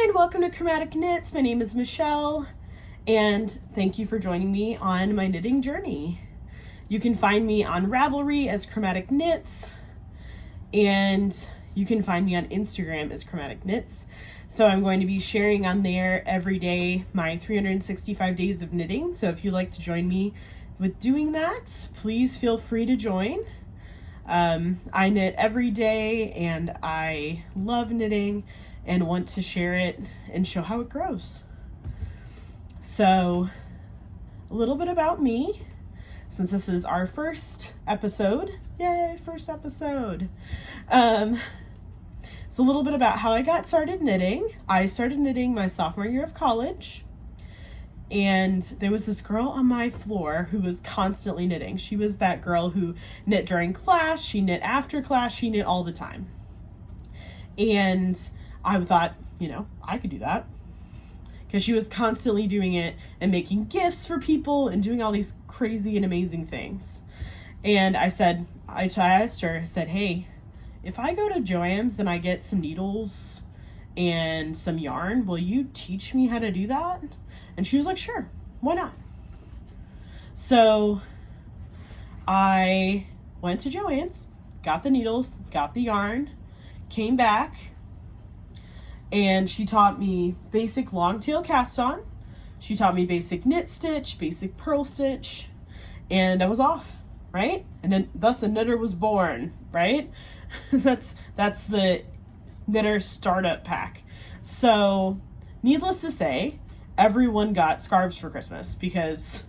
Hi, and welcome to ChromaticKnits. My name is Michelle, and thank you for joining me on my knitting journey. You can find me on Ravelry as ChromaticKnits, and you can find me on Instagram as ChromaticKnits. So I'm going to be sharing on there every day my 365 days of knitting. So if you'd like to join me with doing that, please feel free to join. I knit every day, and I love knitting and want to share it and show how it grows. So a little bit about me, since this is our first episode. Yay, first episode. So a little bit about how I got started knitting. I started knitting my sophomore year of college, and there was this girl on my floor who was constantly knitting. She was that girl who knit during class, she knit after class, she knit all the time. And I thought, I could do that, because she was constantly doing it and making gifts for people and doing all these crazy and amazing things. And I asked her, I said, hey, if I go to Joann's and I get some needles and some yarn, will you teach me how to do that? And she was like, sure, why not? So I went to Joann's, got the needles, got the yarn, came back, and she taught me basic long tail cast on. She taught me basic knit stitch, basic purl stitch, and I was off, right? And then thus a knitter was born, right? That's the knitter startup pack. So needless to say, everyone got scarves for Christmas, because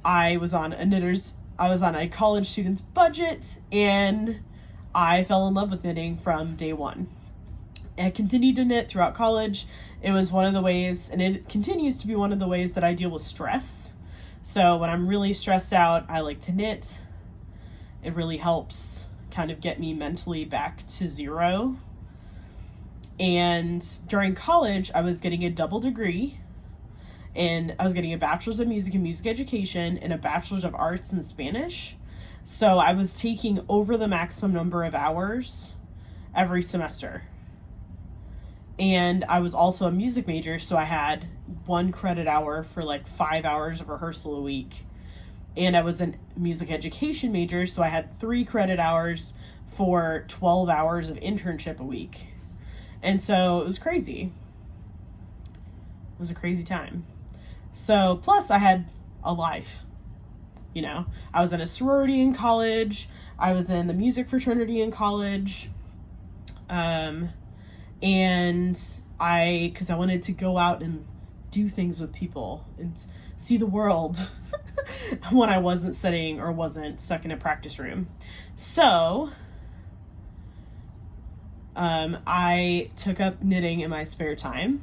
I was on a college student's budget, and I fell in love with knitting from day one. I continued to knit throughout college. It was one of the ways, and it continues to be one of the ways that I deal with stress. So when I'm really stressed out, I like to knit. It really helps kind of get me mentally back to zero. And during college, I was getting a double degree, and I was getting a bachelor's of music and music education and a bachelor's of arts in Spanish. So I was taking over the maximum number of hours every semester. And I was also a music major, so I had 1 credit hour for like 5 hours of rehearsal a week. And I was a music education major, so I had 3 credit hours for 12 hours of internship a week. And so it was crazy. It was a crazy time. So plus I had a life. I was in a sorority in college. I was in the music fraternity in college. And because I wanted to go out and do things with people and see the world when I wasn't studying or wasn't stuck in a practice room. So I took up knitting in my spare time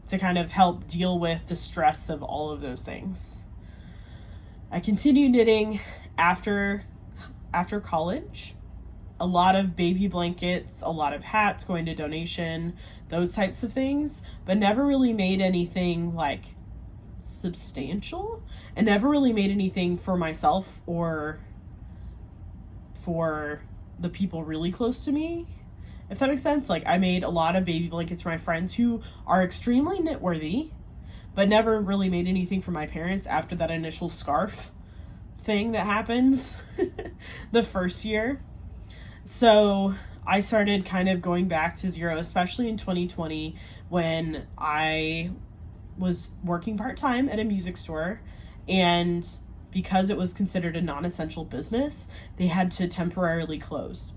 to kind of help deal with the stress of all of those things. I continued knitting after college. A lot of baby blankets, a lot of hats going to donation, those types of things, but never really made anything like substantial, and never really made anything for myself or for the people really close to me, if that makes sense. Like, I made a lot of baby blankets for my friends who are extremely knit worthy, but never really made anything for my parents after that initial scarf thing that happens the first year. So I started kind of going back to zero, especially in 2020, when I was working part-time at a music store, and because it was considered a non-essential business, they had to temporarily close.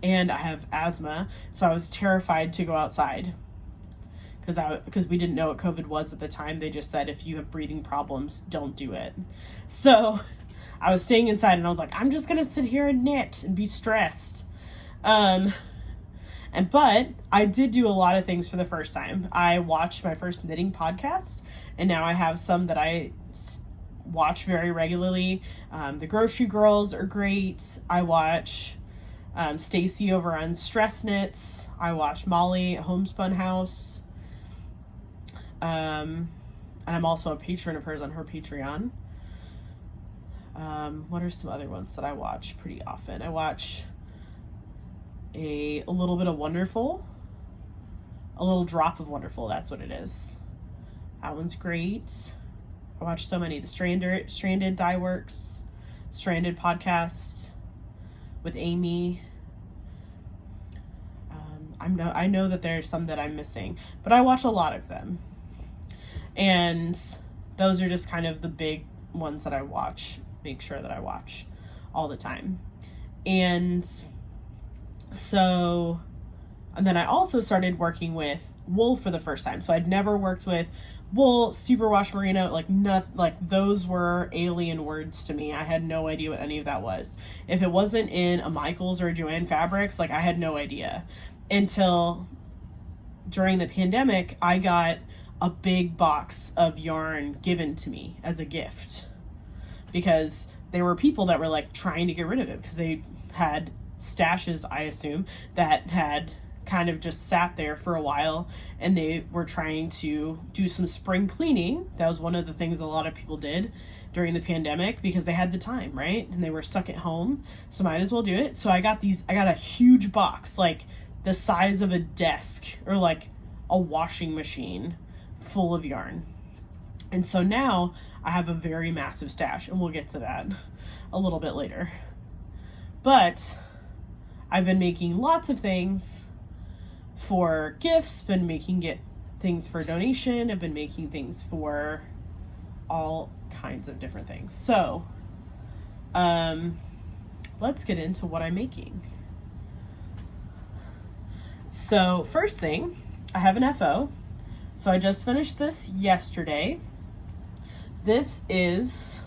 And I have asthma, so I was terrified to go outside, because we didn't know what COVID was at the time. They just said, if you have breathing problems, don't do it. So I was staying inside, and I was like, I'm just gonna sit here and knit and be stressed. But I did do a lot of things for the first time. I watched my first knitting podcast, and now I have some that I watch very regularly. The Grocery Girls are great. I watch Stacy over on Stress Knits. I watch Molly at Homespun House. And I'm also a patron of hers on her Patreon. What are some other ones that I watch pretty often? I watch a little bit of Wonderful A Little Drop of Wonderful, that's what it is. That one's great. I watched so many. The Stranded Dye Works, Stranded podcast with Amy. I know that there's some that I'm missing, but I watch a lot of them. And those are just kind of the big ones that I watch, make sure that I watch all the time. And then I also started working with wool for the first time. So I'd never worked with wool, superwash merino, like nothing, like those were alien words to me. I had no idea what any of that was. If it wasn't in a Michaels or a Joanne Fabrics, like I had no idea until during the pandemic. I got a big box of yarn given to me as a gift because there were people that were like trying to get rid of it because they had stashes, I assume, that had kind of just sat there for a while, and they were trying to do some spring cleaning. That was one of the things a lot of people did during the pandemic because they had the time, right? And they were stuck at home, so might as well do it. So I got a huge box, like the size of a desk or like a washing machine full of yarn. And so now I have a very massive stash, and we'll get to that a little bit later. But I've been making lots of things for gifts, been making things for donation, I've been making things for all kinds of different things. So let's get into what I'm making. So first thing, I have an FO. So I just finished this yesterday. This is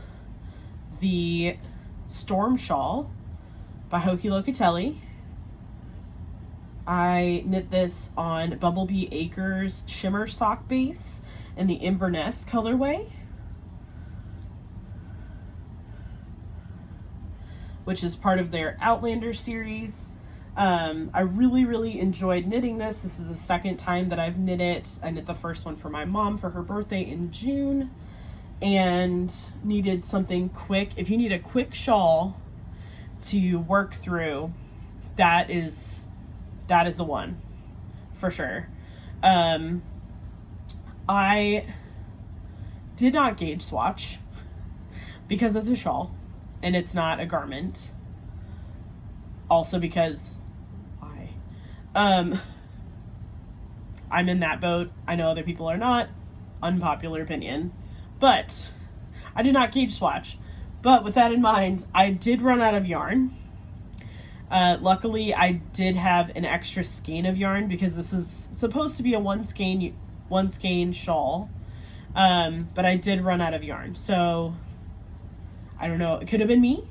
the Storm Shawl by Hoki Locatelli. I knit this on Bumblebee Acres shimmer sock base in the Inverness colorway, which is part of their Outlander series. I really enjoyed knitting this. This is the second time that I've knit it. I knit the first one for my mom for her birthday in June and needed something quick. If you need a quick shawl to work through, that is the one for sure. I did not gauge swatch because it's a shawl and it's not a garment. Also because why? I'm in that boat. I know other people are not. Unpopular opinion. But I did not gauge swatch. But with that in mind, I did run out of yarn. Luckily, I did have an extra skein of yarn because this is supposed to be a one skein shawl. But I did run out of yarn. So I don't know. It could have been me.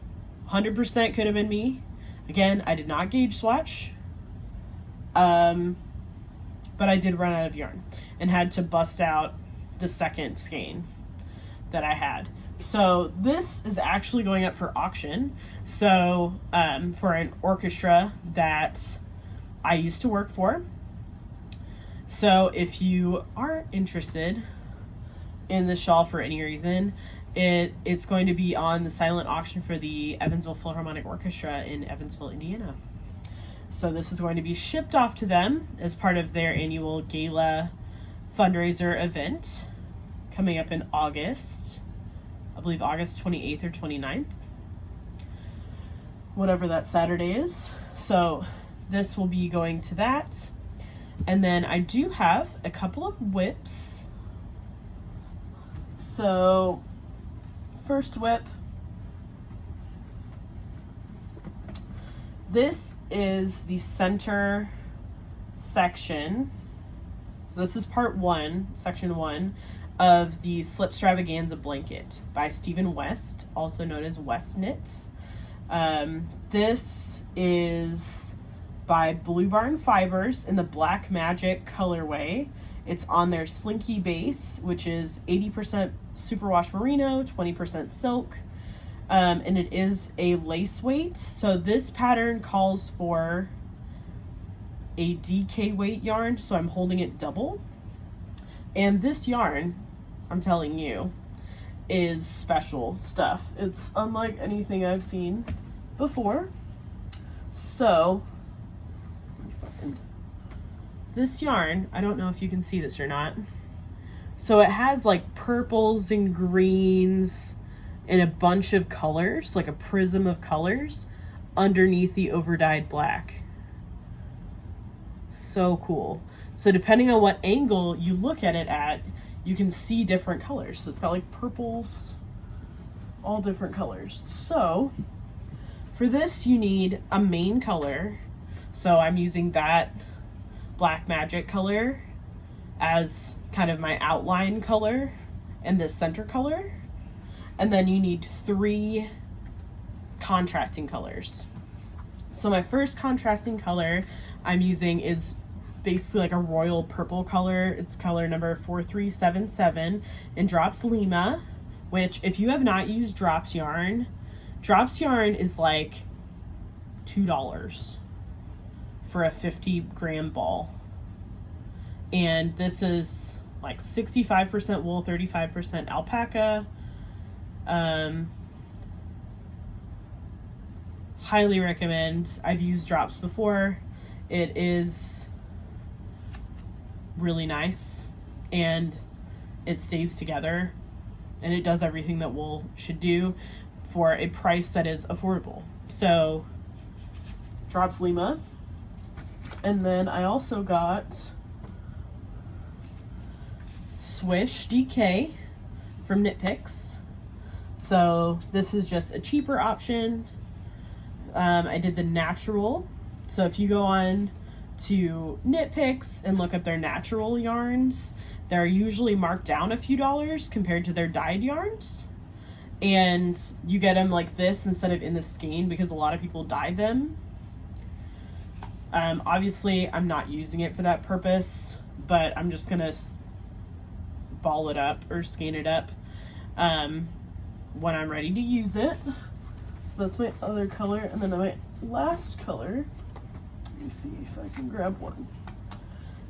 100% could have been me. Again, I did not gauge swatch. But I did run out of yarn and had to bust out the second skein that I had. So this is actually going up for auction. So for an orchestra that I used to work for. So if you are interested in the shawl for any reason, it's going to be on the silent auction for the Evansville Philharmonic Orchestra in Evansville, Indiana. So this is going to be shipped off to them as part of their annual gala fundraiser event coming up in August. I believe August 28th or 29th. Whatever that Saturday is. So this will be going to that. And then I do have a couple of whips. So first whip. This is the center section. So this is part 1, section 1 of the Slipstravaganza blanket by Stephen West, also known as West Knits. This is by Blue Barn Fibers in the Black Magic colorway. It's on their Slinky base, which is 80% superwash merino, 20% silk, and it is a lace weight. So this pattern calls for a DK weight yarn, so I'm holding it double. And this yarn, I'm telling you, is special stuff. It's unlike anything I've seen before. So let me fucking this yarn, I don't know if you can see this or not. So it has like purples and greens and a bunch of colors, like a prism of colors underneath the overdyed black. So cool. So depending on what angle you look at it at, you can see different colors. So it's got like purples, all different colors. So for this, you need a main color. So I'm using that Black Magic color as kind of my outline color and this center color. And then you need 3 contrasting colors. So my first contrasting color I'm using is basically like a royal purple color. It's color number 4377 in Drops Lima, which if you have not used Drops yarn is like $2 for a 50-gram ball. And this is like 65% wool, 35% alpaca. Highly recommend. I've used Drops before. It is really nice and it stays together and it does everything that wool should do for a price that is affordable. So Drops Lima. And then I also got Swish DK from Knit Picks. So this is just a cheaper option. I did the natural. So if you go on to Knit Picks and look up their natural yarns, they're usually marked down a few dollars compared to their dyed yarns. And you get them like this instead of in the skein because a lot of people dye them. Obviously, I'm not using it for that purpose, but I'm just gonna ball it up or skein it up when I'm ready to use it. So that's my other color, and then my last color, let me see if I can grab one,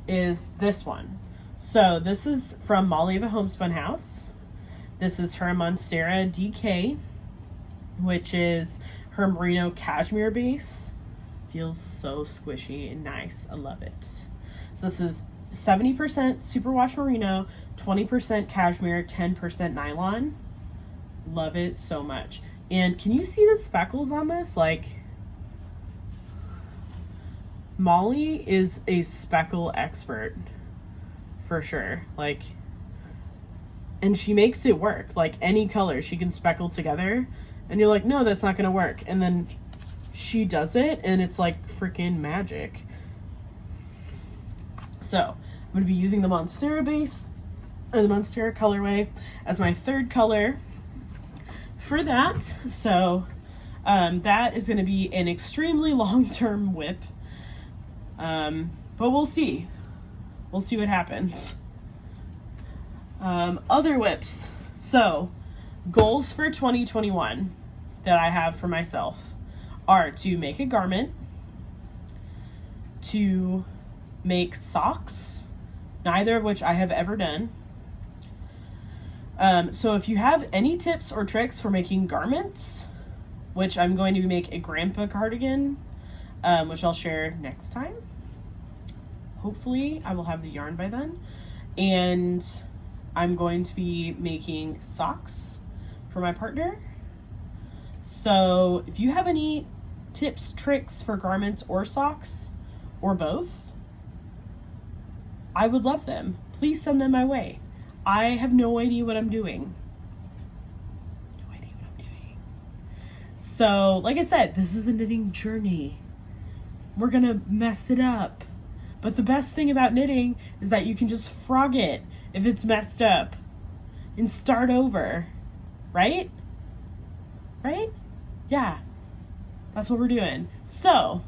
is this one. So this is from Molly of a Homespun House. This is her Monstera DK, which is her merino cashmere base. Feels so squishy and nice. I love it. So this is 70% superwash merino, 20% cashmere, 10% nylon. Love it so much. And can you see the speckles on this? Like, Molly is a speckle expert for sure. Like, and she makes it work. Like, any color she can speckle together and you're like, no, that's not gonna work. And then she does it and it's like freaking magic. So I'm gonna be using the Monstera base, or the Monstera colorway, as my third color for that. So that is gonna be an extremely long-term whip. But we'll see. We'll see what happens. Other whips. So goals for 2021 that I have for myself are to make a garment, to make socks, neither of which I have ever done. So if you have any tips or tricks for making garments, which I'm going to make a grandpa cardigan, which I'll share next time. Hopefully I will have the yarn by then. And I'm going to be making socks for my partner. So if you have any tips, tricks for garments or socks, or both, I would love them. Please send them my way. I have no idea what I'm doing. So, like I said, this is a knitting journey. We're gonna mess it up. But the best thing about knitting is that you can just frog it if it's messed up and start over. Right? Right? Yeah. That's what we're doing. So,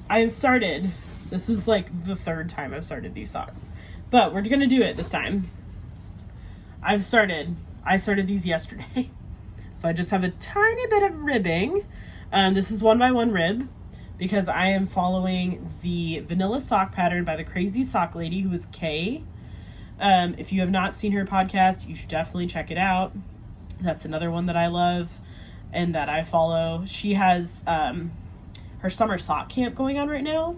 I have started. This is like the third time I've started these socks. But we're gonna do it this time. I started these yesterday. So I just have a tiny bit of ribbing. This is 1x1 rib because I am following the vanilla sock pattern by the crazy sock lady, who is Kay. If you have not seen her podcast, you should definitely check it out. That's another one that I love and that I follow. She has her summer sock camp going on right now.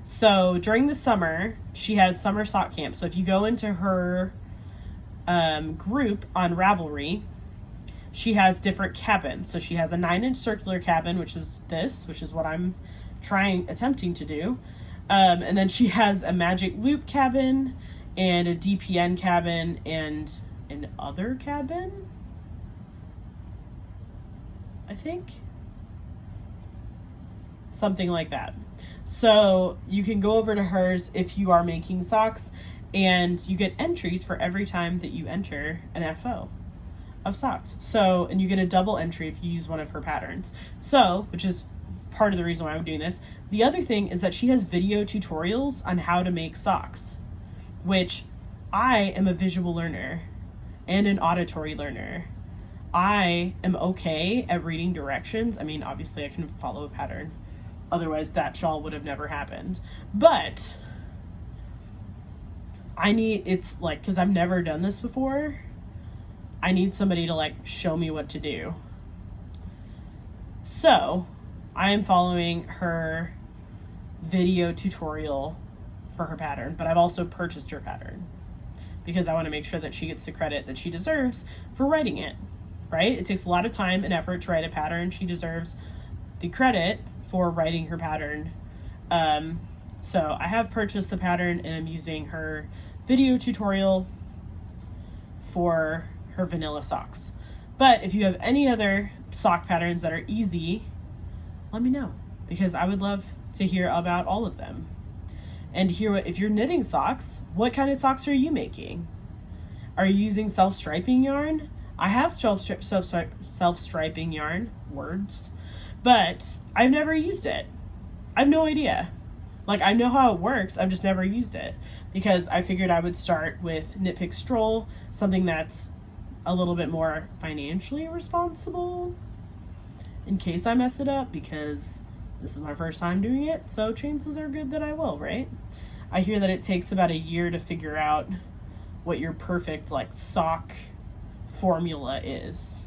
So during the summer, she has summer sock camp. So if you go into her group on Ravelry, she has different cabins. So she has a 9-inch circular cabin, which is what I'm attempting to do. And then she has a magic loop cabin and a DPN cabin and an other cabin, I think. Something like that. So you can go over to hers if you are making socks, and you get entries for every time that you enter an FO of socks. So, and you get a double entry if you use one of her patterns. So, which is part of the reason why I'm doing this. The other thing is that she has video tutorials on how to make socks, which I am a visual learner and an auditory learner. I am okay at reading directions. I mean, obviously I can follow a pattern. Otherwise that shawl would have never happened. But it's like, because I've never done this before, I need somebody to like show me what to do. So I am following her video tutorial for her pattern, but I've also purchased her pattern because I want to make sure that she gets the credit that she deserves for writing it, right? It takes a lot of time and effort to write a pattern. She deserves the credit for writing her pattern. So I have purchased the pattern and I'm using her video tutorial for her vanilla socks. But if you have any other sock patterns that are easy, let me know, because I would love to hear about all of them and hear if you're knitting socks, what kind of socks are you making? Are you using self-striping yarn? I have self-striping yarn, words, but I've never used it. I have no idea. Like, I know how it works, I've just never used it because I figured I would start with Knit Pick Stroll, something that's a little bit more financially responsible in case I mess it up, because this is my first time doing it, so chances are good that I will, right? I hear that it takes about a year to figure out what your perfect like sock formula is.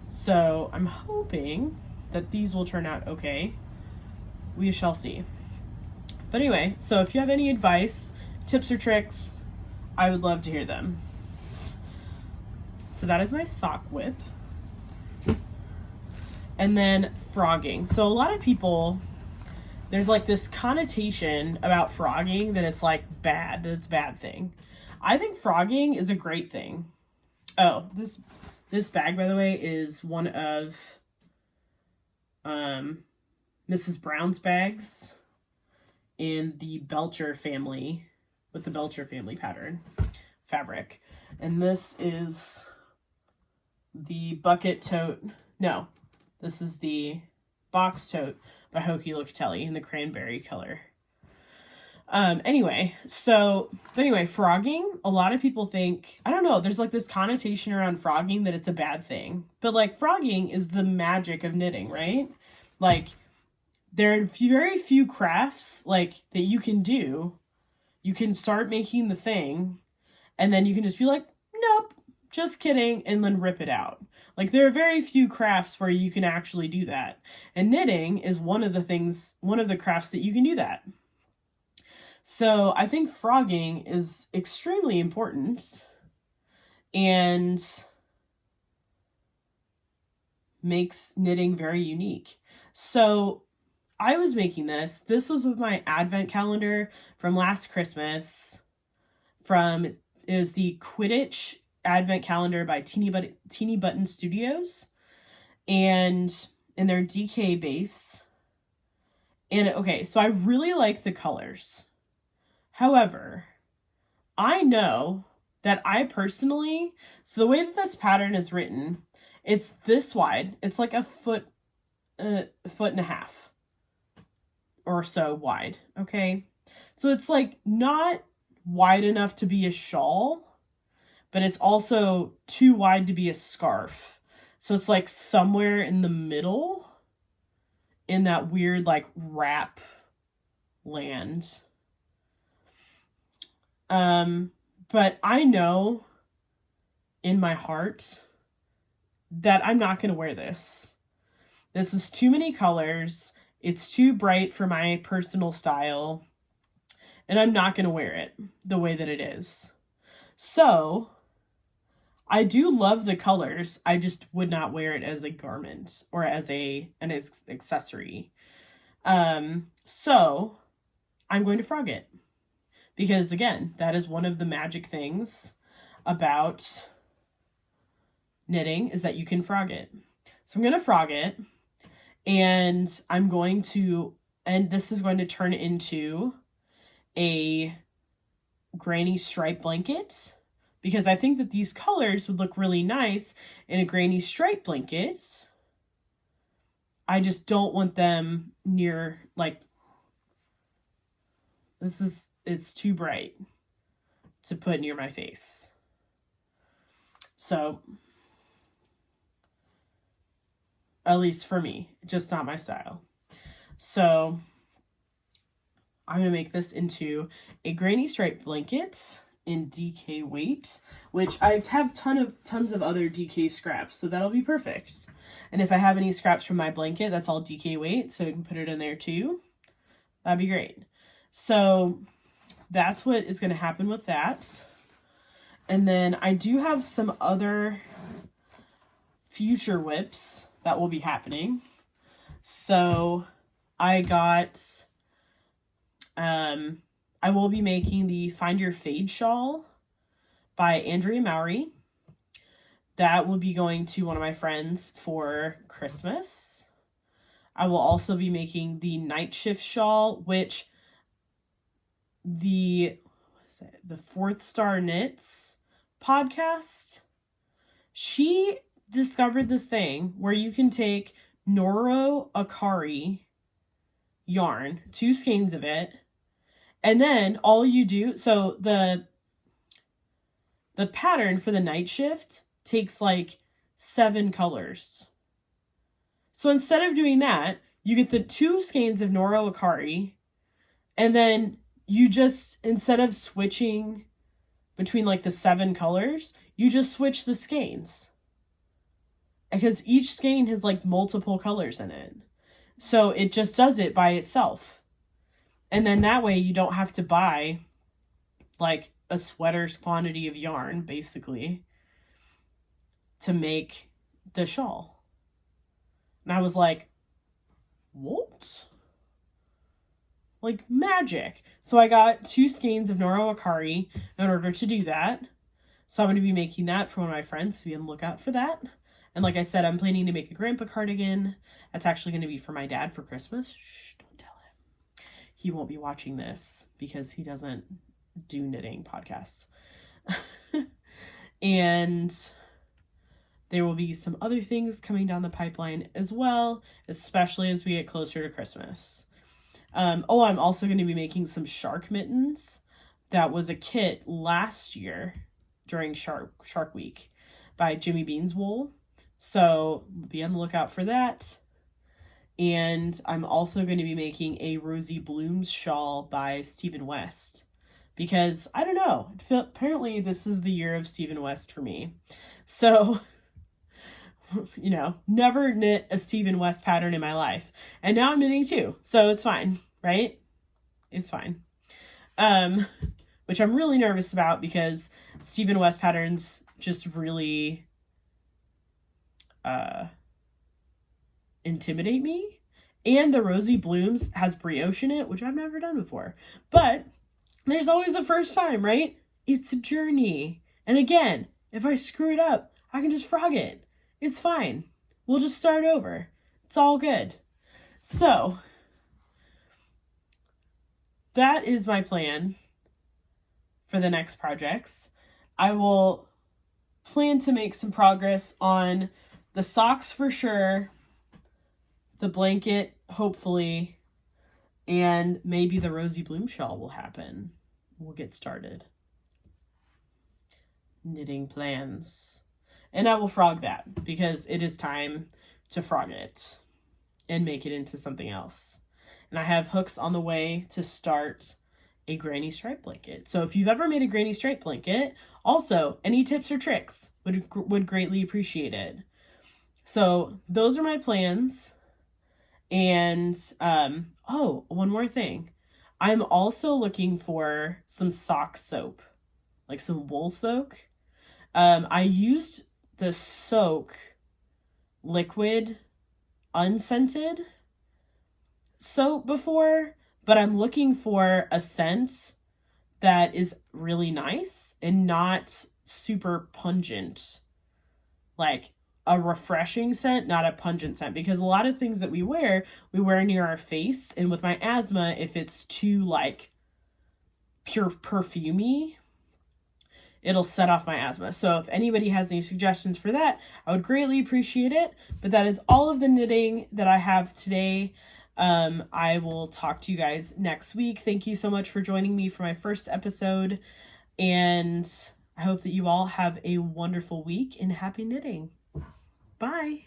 So I'm hoping that these will turn out okay. We shall see. But anyway, so if you have any advice, tips or tricks, I would love to hear them. So that is my sock whip. And then frogging. So a lot of people, there's like this connotation about frogging that it's like bad, that it's a bad thing. I think frogging is a great thing. Oh, this bag, by the way, is one of Mrs. Brown's bags in the Belcher family, with the Belcher family pattern fabric. And this is the bucket tote. No, this is the box tote by Hoki Locatelli in the cranberry color. Anyway, frogging, a lot of people think, I don't know, there's like this connotation around frogging that it's a bad thing. But like frogging is the magic of knitting, right? Like there are very few crafts like that you can do. You can start making the thing and then you can just be like, nope, just kidding, and then rip it out. Like there are very few crafts where you can actually do that. And knitting is one of the crafts that you can do that. So I think frogging is extremely important and makes knitting very unique. So I was making this. This was with my advent calendar from last Christmas. It was the Quidditch advent calendar by Teeny Button Studios, and in their DK base. And okay, so I really like the colors. However, I know that I personally, so the way that this pattern is written, it's this wide. It's like a foot and a half or so wide, okay? So it's like not wide enough to be a shawl, but it's also too wide to be a scarf. So it's like somewhere in the middle in that weird like wrap land. But I know in my heart that I'm not going to wear this. This is too many colors. It's too bright for my personal style. and I'm not going to wear it the way that it is. So I do love the colors. I just would not wear it as a garment or as an accessory. So I'm going to frog it. Because again, that is one of the magic things about knitting, is that you can frog it. So I'm going to frog it, and this is going to turn into a granny stripe blanket, because I think that these colors would look really nice in a granny stripe blanket. I just don't want them near, like, it's too bright to put near my face. So, at least for me, just not my style. So, I'm going to make this into a granny stripe blanket in DK weight, which I have tons of other DK scraps, so that'll be perfect. And if I have any scraps from my blanket, that's all DK weight, so I can put it in there too. That'd be great. So that's what is going to happen with that. And then I do have some other future whips that will be happening. So I will be making the Find Your Fade shawl by Andrea Mowry. That will be going to one of my friends for Christmas. I will also be making the Night Shift shawl, which the Fourth Star Knits podcast, she discovered this thing where you can take Noro Akari yarn, 2 skeins of it, and then all you do, so the pattern for the Night Shift takes like 7 colors. So instead of doing that, you get the 2 skeins of Noro Akari, and then you just, instead of switching between like the 7 colors, you just switch the skeins. Because each skein has like multiple colors in it. So it just does it by itself. And then that way you don't have to buy like a sweater's quantity of yarn, basically, to make the shawl. And I was like, what? Like magic. So I got 2 skeins of Noro Akari in order to do that. So I'm going to be making that for one of my friends, so be on the lookout for that. And like I said, I'm planning to make a grandpa cardigan. That's actually going to be for my dad for Christmas. Shh, don't tell him. He won't be watching this because he doesn't do knitting podcasts. And there will be some other things coming down the pipeline as well, especially as we get closer to Christmas. I'm also going to be making some shark mittens. That was a kit last year during Shark Week by Jimmy Bean's Wool. So be on the lookout for that. And I'm also going to be making a Rosy Blooms shawl by Stephen West. Because, I don't know, apparently this is the year of Stephen West for me. So, you know, never knit a Stephen West pattern in my life. And now I'm knitting 2, so it's fine, right? It's fine. Which I'm really nervous about because Stephen West patterns just really intimidate me. And the Rosy Blooms has brioche in it, which I've never done before. But there's always a first time, right? It's a journey. And again, if I screw it up, I can just frog it. It's fine. We'll just start over. It's all good. So, that is my plan for the next projects. I will plan to make some progress on the socks for sure, the blanket, hopefully, and maybe the Rosy Bloom shawl will happen. We'll get started. Knitting plans. And I will frog that because it is time to frog it and make it into something else. And I have hooks on the way to start a granny stripe blanket. So if you've ever made a granny stripe blanket, also any tips or tricks would greatly appreciate it. So those are my plans. And one more thing. I'm also looking for some sock soap, like some wool soak. I used the Soak liquid unscented soap before, but I'm looking for a scent that is really nice and not super pungent. Like a refreshing scent, not a pungent scent, because a lot of things that we wear near our face, and with my asthma, if it's too like pure perfumey, it'll set off my asthma. So if anybody has any suggestions for that, I would greatly appreciate it. But that is all of the knitting that I have today. I will talk to you guys next week. Thank you so much for joining me for my first episode, and I hope that you all have a wonderful week and happy knitting. Bye.